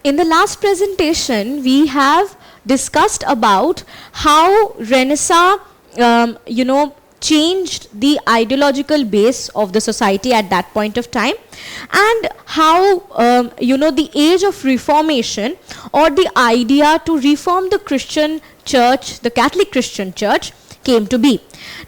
In the last presentation, we have discussed about how Renaissance, changed the ideological base of the society at that point of time, and how, the age of Reformation, or the idea to reform the Christian church, the Catholic Christian church, came to be.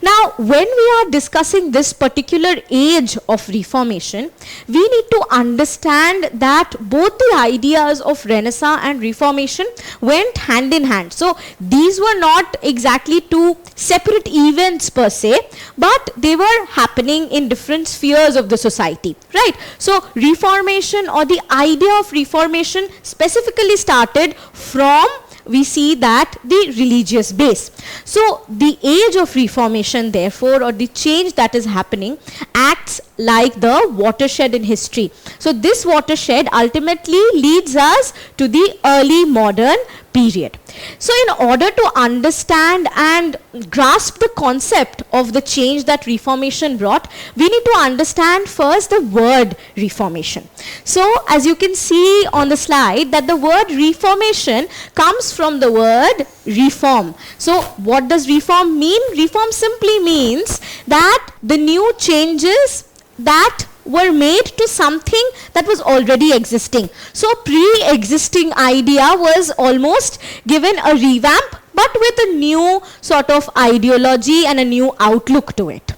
Now, when we are discussing this particular age of Reformation, we need to understand that both the ideas of Renaissance and Reformation went hand in hand. So, these were not exactly two separate events per se, but they were happening in different spheres of the society, right? So, Reformation, or the idea of Reformation, specifically started from, we see that, the religious base. So the age of Reformation, therefore, or the change that is happening, acts like the watershed in history. So this watershed ultimately leads us to the early modern period. So in order to understand and grasp the concept of the change that Reformation brought, we need to understand first the word Reformation. So as you can see on the slide, that the word Reformation comes from the word reform. So what does reform mean? Reform simply means that the new changes that were made to something that was already existing. So pre-existing idea was almost given a revamp, but with a new sort of ideology and a new outlook to it.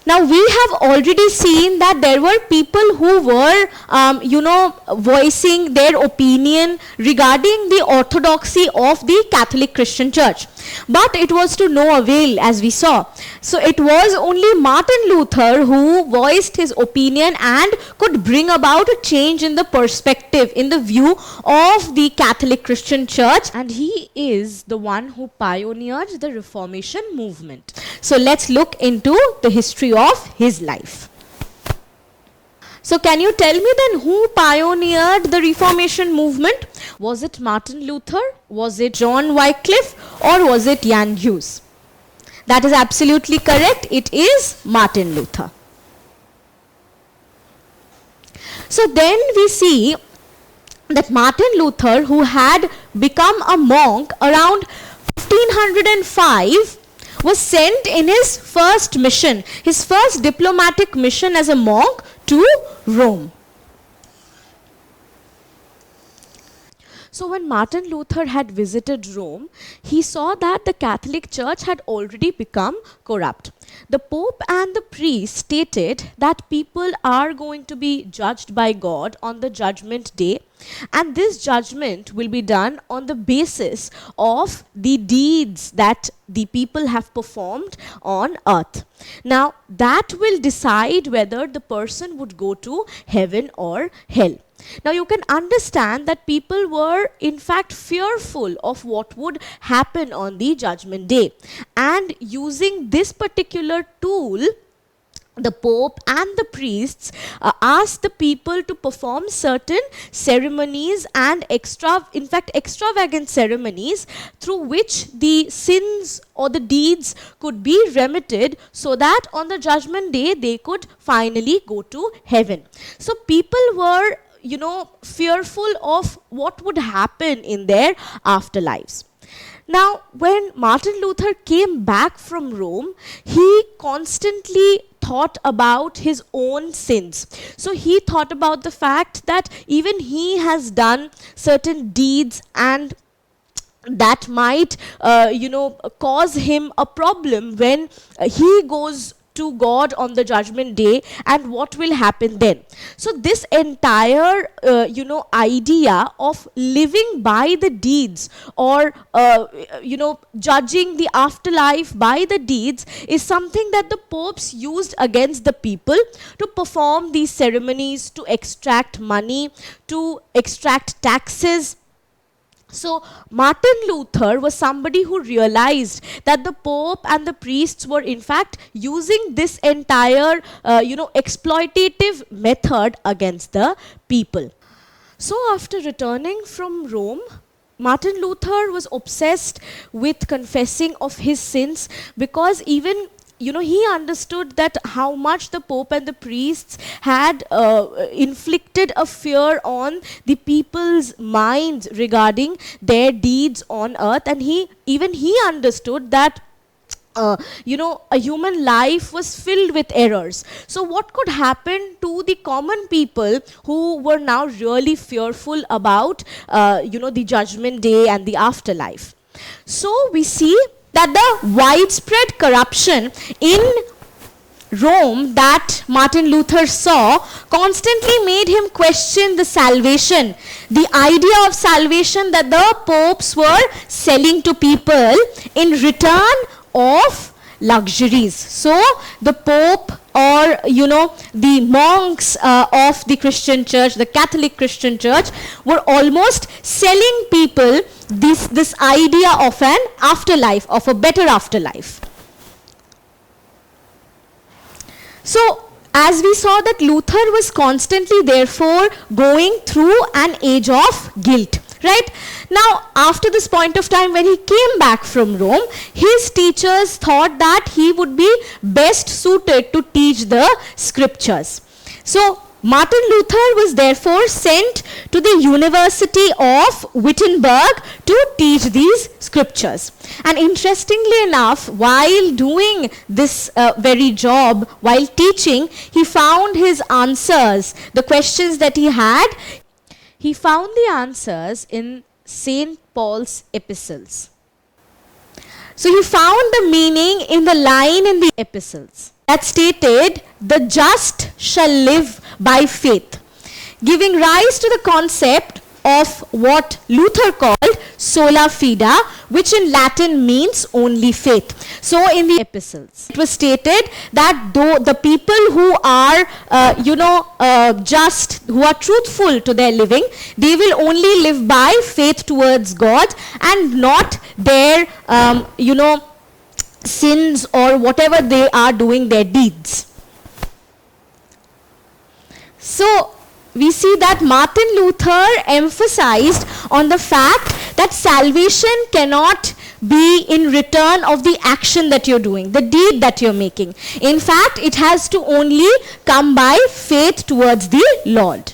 Now we have already seen that there were people who were, voicing their opinion regarding the orthodoxy of the Catholic Christian Church. But it was to no avail, as we saw. So it was only Martin Luther who voiced his opinion and could bring about a change in the perspective, in the view of the Catholic Christian Church. And he is the one who pioneered the Reformation movement. So let's look into the history of his life. So can you tell me then who pioneered the Reformation movement? Was it Martin Luther? Was it John Wycliffe? Or was it Jan Hus? That is absolutely correct. It is Martin Luther. So then we see that Martin Luther, who had become a monk around 1505, was sent in his first mission, his first diplomatic mission as a monk, to Rome. So when Martin Luther had visited Rome, he saw that the Catholic Church had already become corrupt. The Pope and the priest stated that people are going to be judged by God on the judgment day, and this judgment will be done on the basis of the deeds that the people have performed on earth. Now that will decide whether the person would go to heaven or hell. Now you can understand that people were in fact fearful of what would happen on the judgment day, and using this particular tool, the Pope and the priests asked the people to perform certain ceremonies and extravagant ceremonies through which the sins or the deeds could be remitted, so that on the judgment day they could finally go to heaven. So people were, fearful of what would happen in their afterlives. Now, when Martin Luther came back from Rome, he constantly thought about his own sins. So he thought about the fact that even he has done certain deeds, and that might, cause him a problem when he goes to God on the judgment day, and what will happen then. So this entire idea of living by the deeds, or judging the afterlife by the deeds, is something that the popes used against the people to perform these ceremonies, to extract money, to extract taxes. So Martin Luther was somebody who realized that the Pope and the priests were in fact using this entire exploitative method against the people. So after returning from Rome, Martin Luther was obsessed with confessing of his sins, because even he understood that how much the Pope and the priests had inflicted a fear on the people's minds regarding their deeds on earth, and he understood that a human life was filled with errors. So what could happen to the common people who were now really fearful about the judgment day and the afterlife? So we see that the widespread corruption in Rome that Martin Luther saw constantly made him question the salvation, the idea of salvation that the popes were selling to people in return of luxuries. So the Pope, or the monks of the Christian church, the Catholic Christian church, were almost selling people this idea of an afterlife, of a better afterlife. So as we saw that Luther was constantly therefore going through an age of guilt. Right? Now, after this point of time when he came back from Rome, his teachers thought that he would be best suited to teach the scriptures. So, Martin Luther was therefore sent to the University of Wittenberg to teach these scriptures. And interestingly enough, while doing this very job, while teaching, he found his answers, the questions that he had. He found the answers in St. Paul's epistles. So he found the meaning in the line in the epistles that stated, "The just shall live by faith," giving rise to the concept of what Luther called Sola Fida, which in Latin means only faith. So in the epistles, it was stated that though the people who are, just, who are truthful to their living, they will only live by faith towards God and not their, sins or whatever they are doing, their deeds. So we see that Martin Luther emphasized on the fact that salvation cannot be in return of the action that you're doing, the deed that you're making. In fact, it has to only come by faith towards the Lord.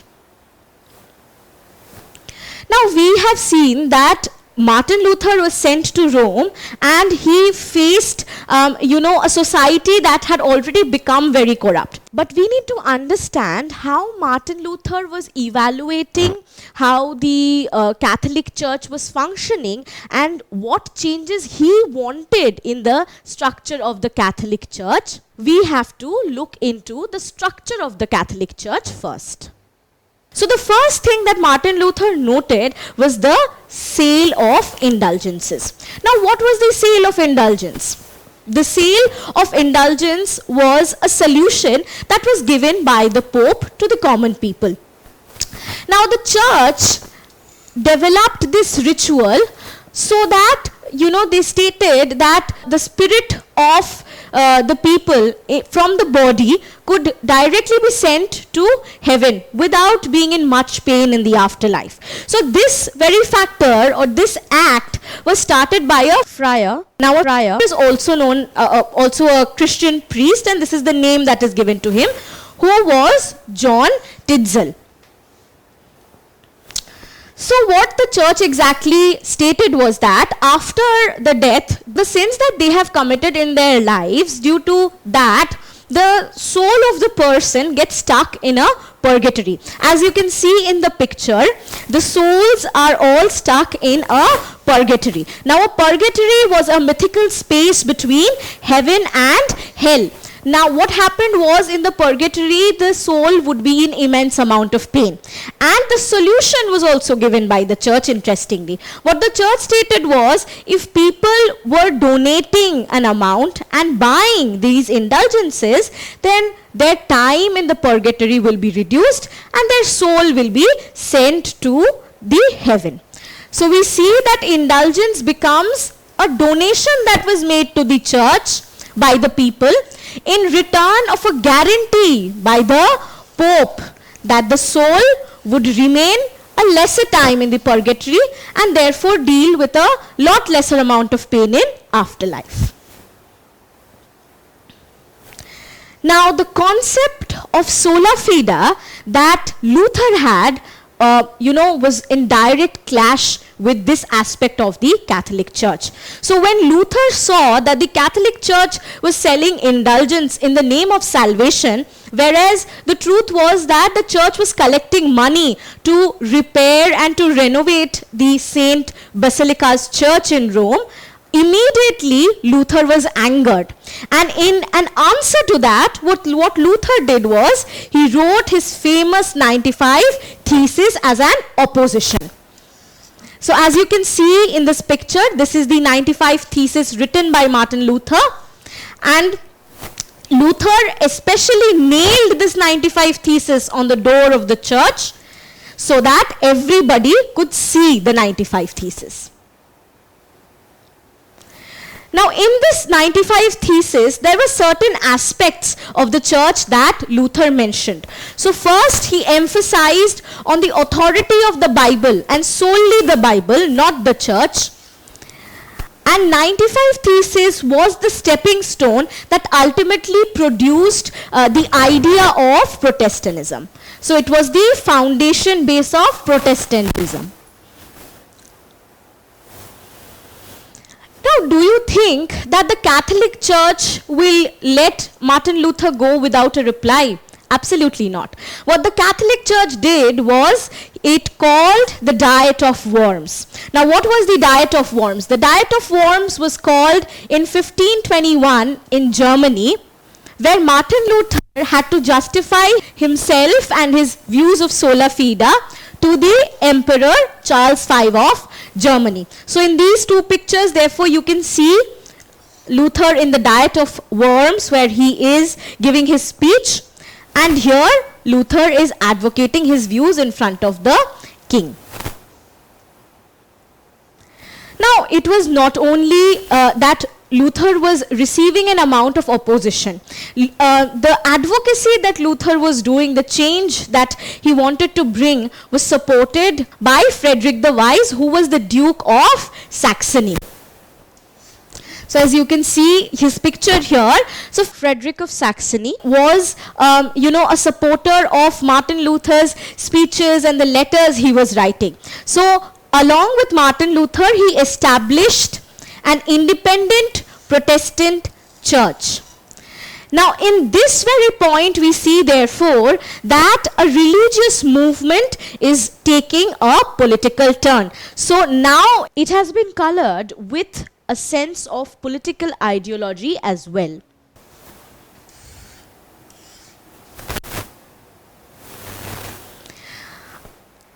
Now, we have seen that Martin Luther was sent to Rome and he faced, a society that had already become very corrupt. But we need to understand how Martin Luther was evaluating how the Catholic Church was functioning and what changes he wanted in the structure of the Catholic Church. We have to look into the structure of the Catholic Church first. So the first thing that Martin Luther noted was the Sale of Indulgences. Now, what was the Sale of Indulgence? The Sale of Indulgence was a solution that was given by the Pope to the common people. Now, the church developed this ritual so that, they stated that the spirit of the people from the body could directly be sent to heaven without being in much pain in the afterlife. So this very factor or this act was started by a friar. Now a friar is also known, also a Christian priest, and this is the name that is given to him, who was John Tidzel. So what the church exactly stated was that after the death, the sins that they have committed in their lives, due to that, the soul of the person gets stuck in a purgatory. As you can see in the picture, the souls are all stuck in a purgatory. Now a purgatory was a mythical space between heaven and hell. Now what happened was, in the purgatory, the soul would be in immense amount of pain. And the solution was also given by the church, interestingly. What the church stated was, if people were donating an amount and buying these indulgences, then their time in the purgatory will be reduced and their soul will be sent to the heaven. So we see that indulgence becomes a donation that was made to the church by the people in return of a guarantee by the Pope that the soul would remain a lesser time in the purgatory and therefore deal with a lot lesser amount of pain in afterlife. Now, the concept of sola fida that Luther had, was in direct clash with this aspect of the Catholic Church. So when Luther saw that the Catholic Church was selling indulgence in the name of salvation, whereas the truth was that the church was collecting money to repair and to renovate the Saint Basilica's church in Rome, immediately Luther was angered. And in an answer to that, what Luther did was, he wrote his famous 95 Thesis as an opposition. So as you can see in this picture, this is the 95 Thesis written by Martin Luther. And Luther especially nailed this 95 Thesis on the door of the church so that everybody could see the 95 Thesis. Now, in this 95 Thesis, there were certain aspects of the church that Luther mentioned. So first, he emphasized on the authority of the Bible, and solely the Bible, not the church. And 95 Thesis was the stepping stone that ultimately produced the idea of Protestantism. So it was the foundation base of Protestantism. Now, do you think that the Catholic Church will let Martin Luther go without a reply? Absolutely not. What the Catholic Church did was, it called the Diet of Worms. Now, what was the Diet of Worms? The Diet of Worms was called in 1521 in Germany, where Martin Luther had to justify himself and his views of sola fida to the Emperor Charles V of Germany. So in these two pictures, therefore, you can see Luther in the Diet of Worms, where he is giving his speech, and here Luther is advocating his views in front of the king. Now, it was not only that Luther was receiving an amount of opposition. The advocacy that Luther was doing, the change that he wanted to bring, was supported by Frederick the Wise, who was the Duke of Saxony. So as you can see his picture here, so Frederick of Saxony was, a supporter of Martin Luther's speeches and the letters he was writing. So along with Martin Luther, he established an independent Protestant church. Now, in this very point, we see, therefore, that a religious movement is taking a political turn. So now it has been colored with a sense of political ideology as well.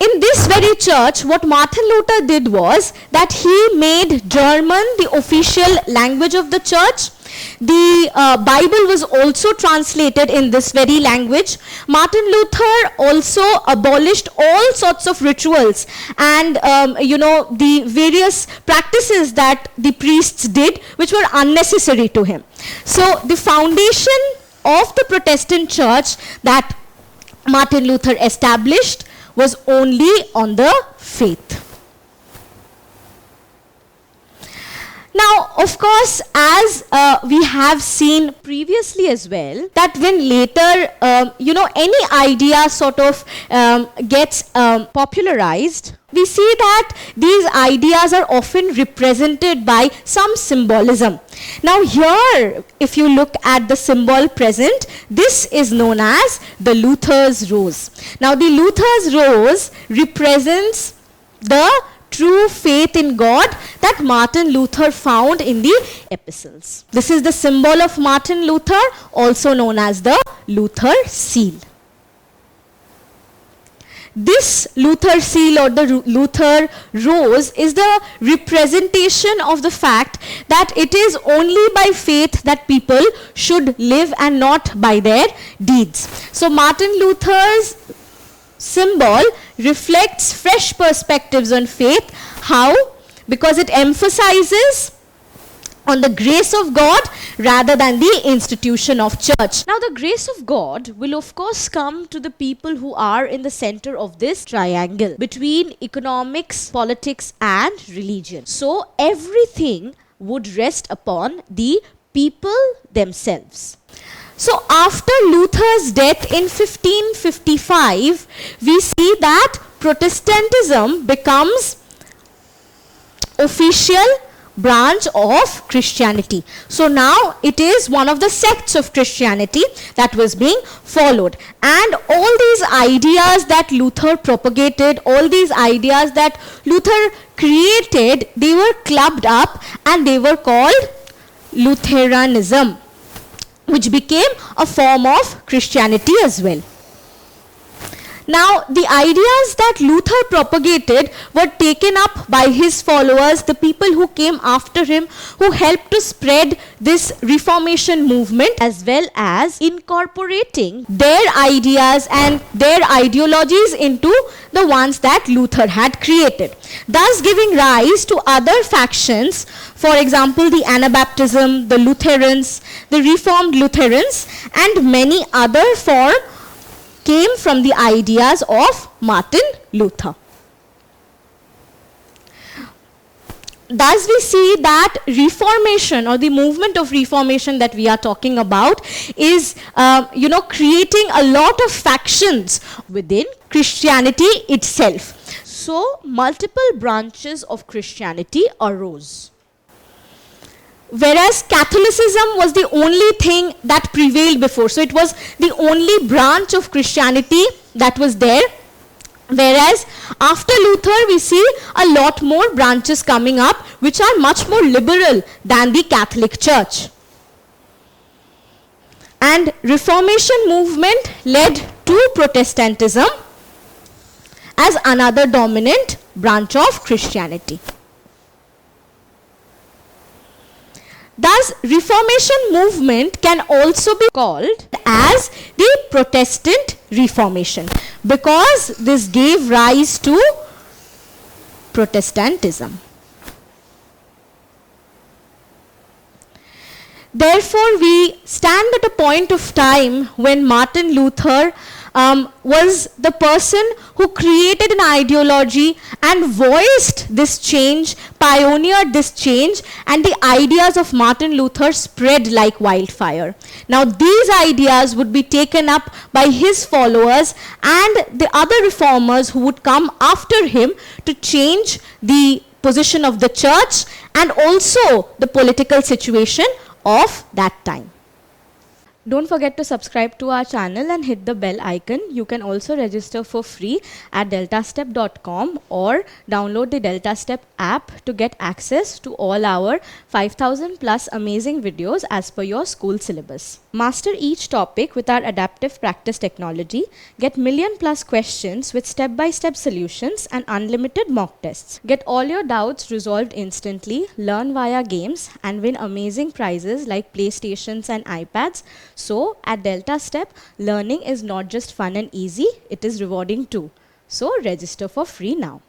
In this very church, what Martin Luther did was that he made German the official language of the church. The Bible was also translated in this very language. Martin Luther also abolished all sorts of rituals and, the various practices that the priests did, which were unnecessary to him. So the foundation of the Protestant church that Martin Luther established was only on the faith. Now, of course, as we have seen previously as well, that when later, any idea sort of gets popularized, we see that these ideas are often represented by some symbolism. Now here, if you look at the symbol present, this is known as the Luther's rose. Now the Luther's rose represents the true faith in God that Martin Luther found in the epistles. This is the symbol of Martin Luther, also known as the Luther seal. This Luther seal or the Luther rose is the representation of the fact that it is only by faith that people should live and not by their deeds. So Martin Luther's symbol reflects fresh perspectives on faith. How? Because it emphasizes on the grace of God rather than the institution of church. Now the grace of God will of course come to the people who are in the center of this triangle between economics, politics and religion. So everything would rest upon the people themselves. So after Luther's death in 1555, we see that Protestantism becomes official branch of Christianity. So now it is one of the sects of Christianity that was being followed. And all these ideas that Luther propagated, all these ideas that Luther created, they were clubbed up and they were called Lutheranism, which became a form of Christianity as well. Now, the ideas that Luther propagated were taken up by his followers, the people who came after him, who helped to spread this Reformation movement, as well as incorporating their ideas and their ideologies into the ones that Luther had created, thus giving rise to other factions, for example, the Anabaptism, the Lutherans, the Reformed Lutherans, and many other forms came from the ideas of Martin Luther. Thus we see that Reformation, or the movement of Reformation that we are talking about, is creating a lot of factions within Christianity itself. So multiple branches of Christianity arose. Whereas Catholicism was the only thing that prevailed before. So it was the only branch of Christianity that was there. Whereas after Luther, we see a lot more branches coming up, which are much more liberal than the Catholic Church. And Reformation movement led to Protestantism as another dominant branch of Christianity. Thus, Reformation movement can also be called as the Protestant Reformation, because this gave rise to Protestantism. Therefore, we stand at a point of time when Martin Luther was the person who created an ideology and voiced this change, pioneered this change, and the ideas of Martin Luther spread like wildfire. Now these ideas would be taken up by his followers and the other reformers who would come after him to change the position of the church and also the political situation of that time. Don't forget to subscribe to our channel and hit the bell icon. You can also register for free at DeltaStep.com or download the DeltaStep app to get access to all our 5,000 plus amazing videos as per your school syllabus. Master each topic with our adaptive practice technology. Get million plus questions with step-by-step solutions and unlimited mock tests. Get all your doubts resolved instantly, learn via games, and win amazing prizes like PlayStations and iPads. So at DeltaStep, learning is not just fun and easy, it is rewarding too. So register for free now.